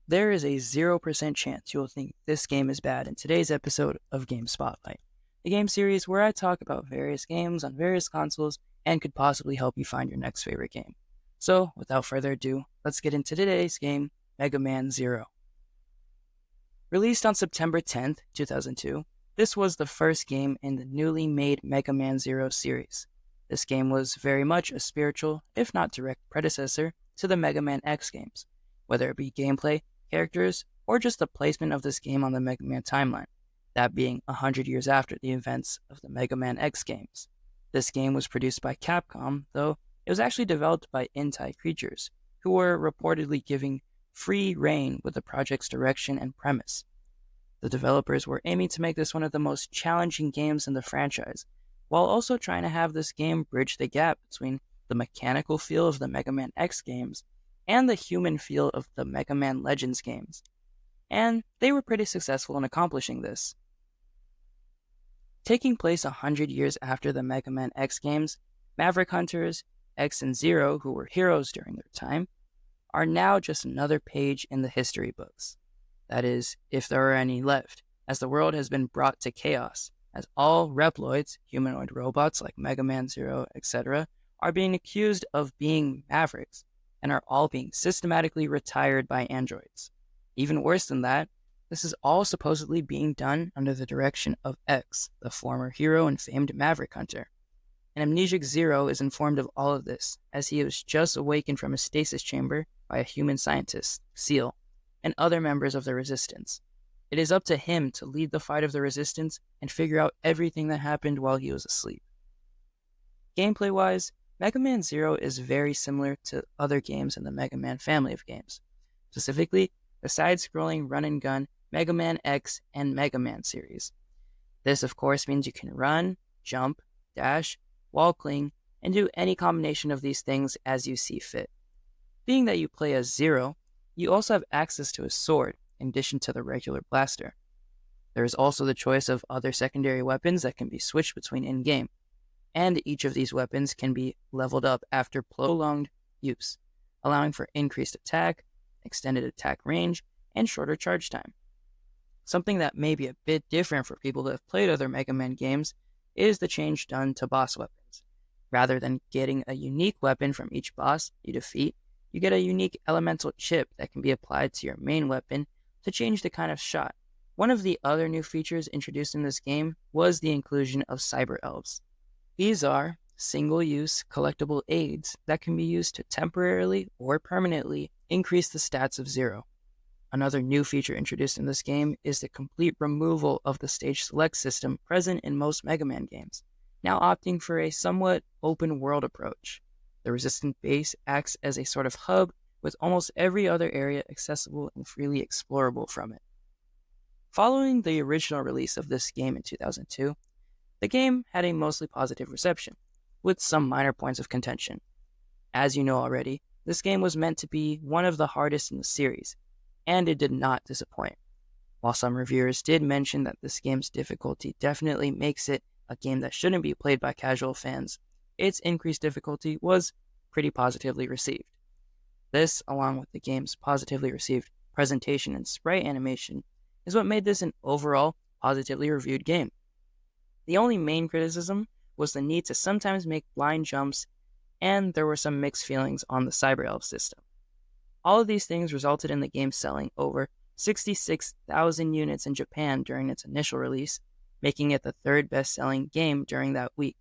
There is a 0% chance you'll think this game is bad in today's episode of Game Spotlight, a game series where I talk about various games on various consoles and could possibly help you find your next favorite game. So, without further ado, let's get into today's game, Mega Man Zero. Released on September 10th, 2002, this was the first game in the newly made Mega Man Zero series. This game was very much a spiritual, if not direct predecessor, to the Mega Man X games, whether it be gameplay, characters, or just the placement of this game on the Mega Man timeline, that being 100 years after the events of the Mega Man X games. This game was produced by Capcom, though it was actually developed by Intai Creatures, who were reportedly giving free reign with the project's direction and premise. The developers were aiming to make this one of the most challenging games in the franchise, while also trying to have this game bridge the gap between the mechanical feel of the Mega Man X games and the human feel of the Mega Man Legends games. And they were pretty successful in accomplishing this. Taking place 100 years after the Mega Man X games, Maverick Hunters, X and Zero, who were heroes during their time, are now just another page in the history books. That is, if there are any left, as the world has been brought to chaos, as all Reploids, humanoid robots like Mega Man Zero, etc., are being accused of being Mavericks, and are all being systematically retired by androids. Even worse than that, this is all supposedly being done under the direction of X, the former hero and famed Maverick Hunter. And Amnesiac Zero is informed of all of this, as he was just awakened from a stasis chamber by a human scientist, Seal, and other members of the Resistance. It is up to him to lead the fight of the Resistance and figure out everything that happened while he was asleep. Gameplay-wise, Mega Man Zero is very similar to other games in the Mega Man family of games, specifically the side-scrolling run-and-gun Mega Man X and Mega Man series. This, of course, means you can run, jump, dash, wall cling, and do any combination of these things as you see fit. Being that you play as Zero, you also have access to a sword, in addition to the regular blaster. There is also the choice of other secondary weapons that can be switched between in-game, and each of these weapons can be leveled up after prolonged use, allowing for increased attack, extended attack range, and shorter charge time. Something that may be a bit different for people that have played other Mega Man games is the change done to boss weapons. Rather than getting a unique weapon from each boss you defeat, you get a unique elemental chip that can be applied to your main weapon to change the kind of shot. One of the other new features introduced in this game was the inclusion of Cyber Elves. These are single-use collectible aids that can be used to temporarily or permanently increase the stats of Zero. Another new feature introduced in this game is the complete removal of the stage select system present in most Mega Man games, now opting for a somewhat open-world approach. The Resistance base acts as a sort of hub, with almost every other area accessible and freely explorable from it. Following the original release of this game in 2002, the game had a mostly positive reception, with some minor points of contention. As you know already, this game was meant to be one of the hardest in the series, and it did not disappoint. While some reviewers did mention that this game's difficulty definitely makes it a game that shouldn't be played by casual fans, its increased difficulty was pretty positively received. This, along with the game's positively received presentation and sprite animation, is what made this an overall positively reviewed game. The only main criticism was the need to sometimes make blind jumps, and there were some mixed feelings on the Cyber Elf system. All of these things resulted in the game selling over 66,000 units in Japan during its initial release, making it the third best-selling game during that week.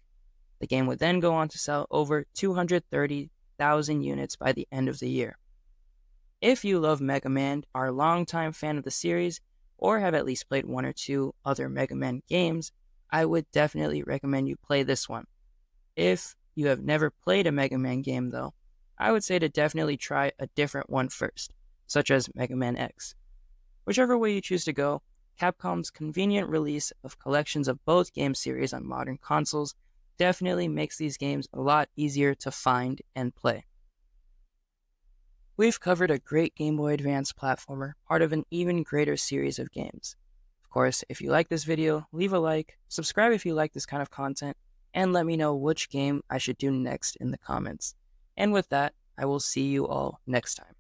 The game would then go on to sell over 230,000 units by the end of the year. If you love Mega Man, are a longtime fan of the series, or have at least played one or two other Mega Man games, I would definitely recommend you play this one. If you have never played a Mega Man game though, I would say to definitely try a different one first, such as Mega Man X. Whichever way you choose to go, Capcom's convenient release of collections of both game series on modern consoles definitely makes these games a lot easier to find and play. We've covered a great Game Boy Advance platformer, part of an even greater series of games. Of course, if you like this video, leave a like, subscribe if you like this kind of content, and let me know which game I should do next in the comments. And with that, I will see you all next time.